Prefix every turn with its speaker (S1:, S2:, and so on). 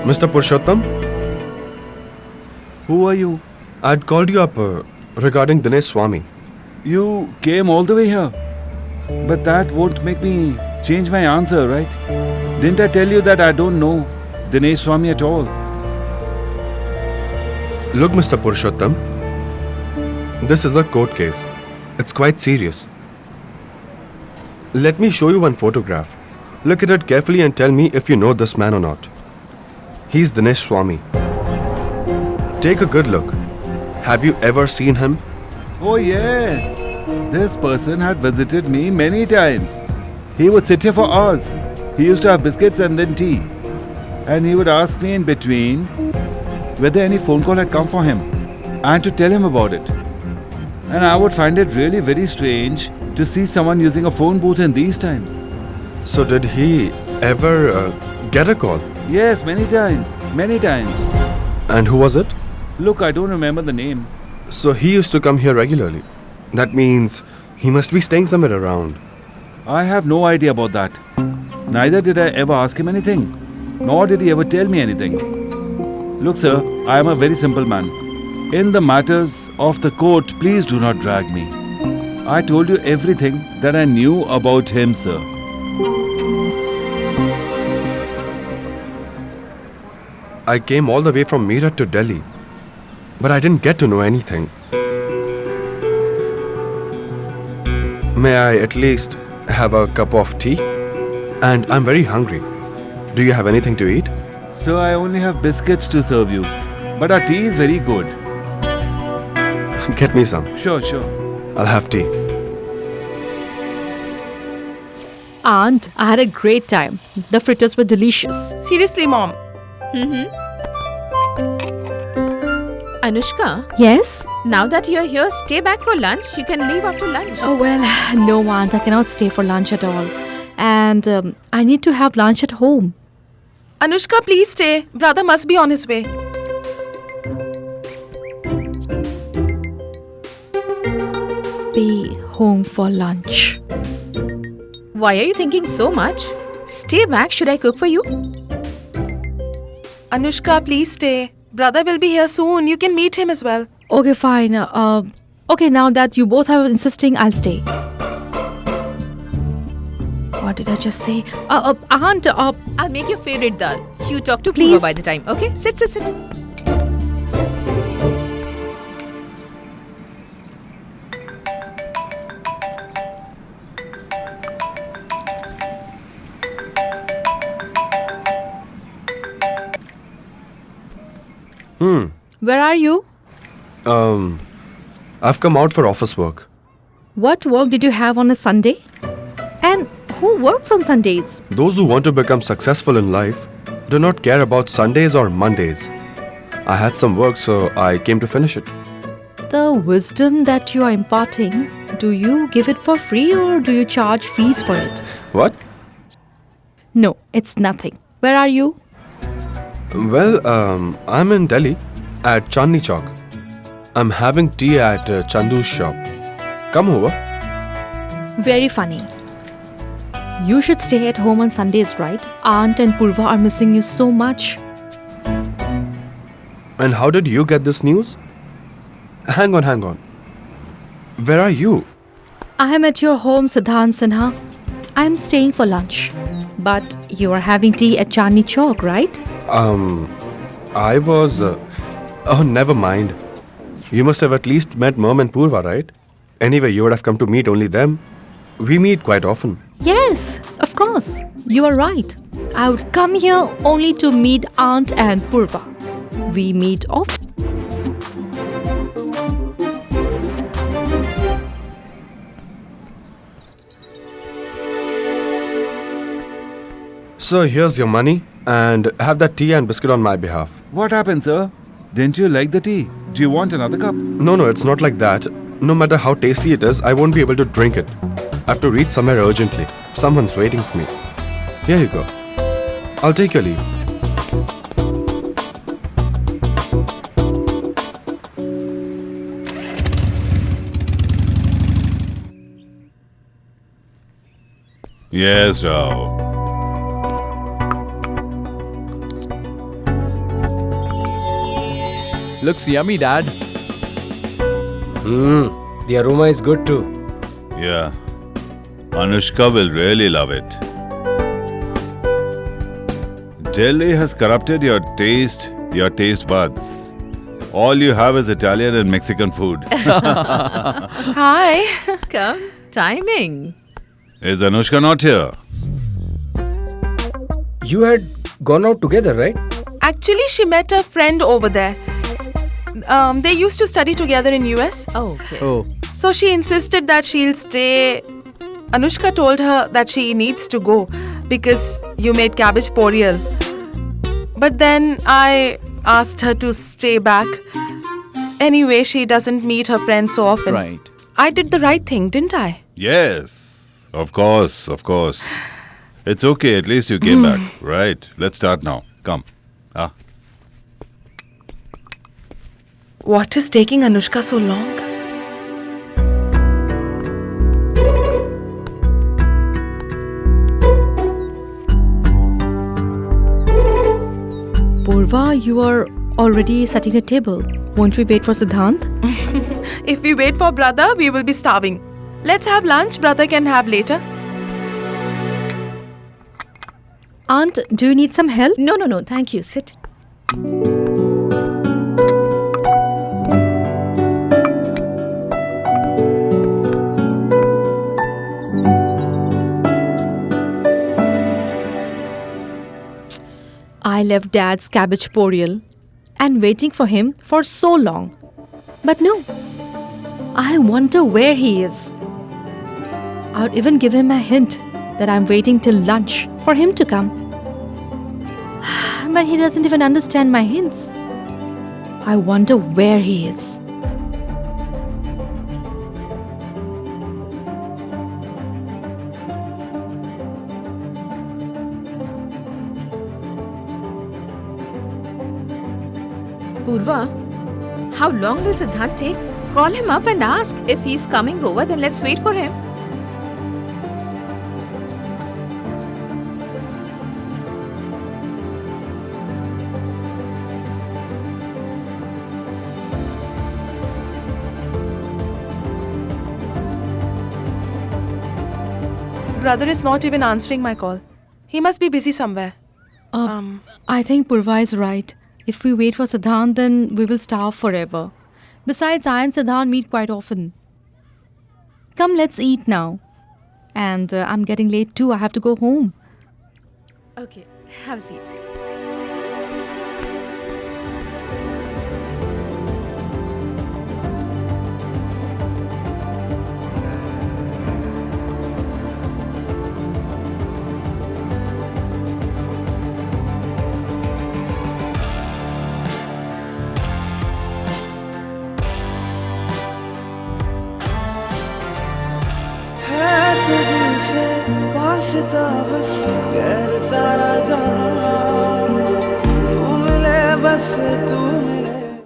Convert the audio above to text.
S1: Mr. Purushottam,
S2: Who are you?
S1: I'd called you up regarding Dinesh Swami.
S2: You came all the way here. But that won't make me change my answer, right? Didn't I tell you that I don't know Dinesh Swami at all?
S1: Look, Mr. Purushottam, this is a court case. It's quite serious. Let me show you one photograph. Look at it carefully and tell me if you know this man or not. He's Dinesh Swami. Take a good look. Have you ever seen him?
S2: Oh, yes. This person had visited me many times. He would sit here for hours. He used to have biscuits and then tea. And he would ask me in between whether any phone call had come for him and to tell him about it. And I would find it really very strange to see someone using a phone booth in these times.
S1: So did he ever get a call?
S2: Yes, many times. Many times.
S1: And who was it?
S2: Look, I don't remember the name.
S1: So he used to come here regularly. That means he must be staying somewhere around.
S2: I have no idea about that. Neither did I ever ask him anything, nor did he ever tell me anything. Look, sir, I am a very simple man. In the matters of the court, please do not drag me. I told you everything that I knew about him, sir.
S1: I came all the way from Meerut to Delhi, but I didn't get to know anything. May I at least have a cup of tea? And I'm very hungry. Do you have anything to eat?
S2: Sir, I only have biscuits to serve you. But our tea is very good.
S1: Get me some.
S2: Sure, sure.
S1: I'll have tea.
S3: Aunt, I had a great time. The fritters were delicious.
S4: Seriously, Mom.
S5: Anushka,
S3: Yes?
S5: now that you're here, stay back for lunch. You can leave after lunch.
S3: Oh, well, no, Aunt. I cannot stay for lunch at all. And I need to have lunch at home.
S4: Anushka, please stay. Brother must be on his way.
S3: Be home for lunch.
S5: Why are you thinking so much? Stay back. Should I cook for you?
S4: Anushka, please stay. Brother will be here soon. You can meet him as well.
S3: Okay, fine. Okay, now that you both are insisting, I'll stay. What did I just say? Aunt,
S5: I'll make your favorite dal. You talk to
S3: Please.
S5: Purva by the time. Okay? Sit.
S3: where are you?
S1: I've come out for office work.
S3: What work did you have on a Sunday? And who works on Sundays?
S1: Those who want to become successful in life do not care about Sundays or Mondays. I had some work, so I came to finish it.
S3: The wisdom that you are imparting, do you give it for free or do you charge fees for it?
S1: What?
S3: No, it's nothing. Where are you?
S1: Well, I'm in Delhi at Chandni Chowk. I'm having tea at Chandu's shop. Come over.
S3: Very funny. You should stay at home on Sundays, right? Aunt and Purva are missing you so much.
S1: And how did you get this news? Hang on. Where are you?
S3: I am at your home, Siddhant Sinha. I am staying for lunch. But you are having tea at Chandni Chowk, right?
S1: I was... oh, never mind. You must have at least met Mom and Purva, right? Anyway, you would have come to meet only them. We meet quite often.
S3: Yes, of course. You are right. I would come here only to meet Aunt and Purva. We meet often.
S1: So here's your money and have that tea and biscuit on my behalf.
S2: What happened, sir? Didn't you like the tea? Do you want another cup?
S1: No, it's not like that. No matter how tasty it is, I won't be able to drink it. I have to reach somewhere urgently. Someone's waiting for me. Here you go. I'll take your leave.
S6: Yes, Rao. Looks yummy, Dad.
S7: The aroma is good too.
S2: Yeah. Anushka will really love it. Delhi has corrupted your taste buds. All you have is Italian and Mexican food.
S4: Hi.
S5: Come. Timing.
S2: Is Anushka not here?
S7: You had gone out together, right?
S4: Actually, she met a friend over there. They used to study together in US.
S5: Okay.
S7: Oh.
S4: So she insisted that she'll stay. Anushka told her that she needs to go because you made cabbage poriyal. But then I asked her to stay back. Anyway, she doesn't meet her friends so often.
S6: Right.
S4: I did the right thing, didn't I?
S2: Yes. Of course. It's okay, at least you came back. Right. Let's start now. Come.
S4: What is taking Anushka so long?
S3: Purva, you are already setting the table. Won't we wait for Siddhant?
S4: If we wait for brother, we will be starving. Let's have lunch, brother can have later.
S3: Aunt, do you need some help?
S5: No. Thank you. Sit.
S3: I left Dad's cabbage poriyal and waiting for him for so long. But no, I wonder where he is. I would even give him a hint that I'm waiting till lunch for him to come. But he doesn't even understand my hints. I wonder where he is.
S5: Purva, how long will Siddhant take? Call him up and ask if he's coming over, then let's wait for him.
S4: Brother is not even answering my call. He must be busy somewhere.
S3: I think Purva is right. If we wait for Siddhant, then we will starve forever. Besides, I and Siddhant meet quite often. Come, let's eat now. And I'm getting late too. I have to go home.
S5: Okay, have a seat.
S8: तुझसे वास्ता बस गैर सारा जहां तू मिले बस तू मिले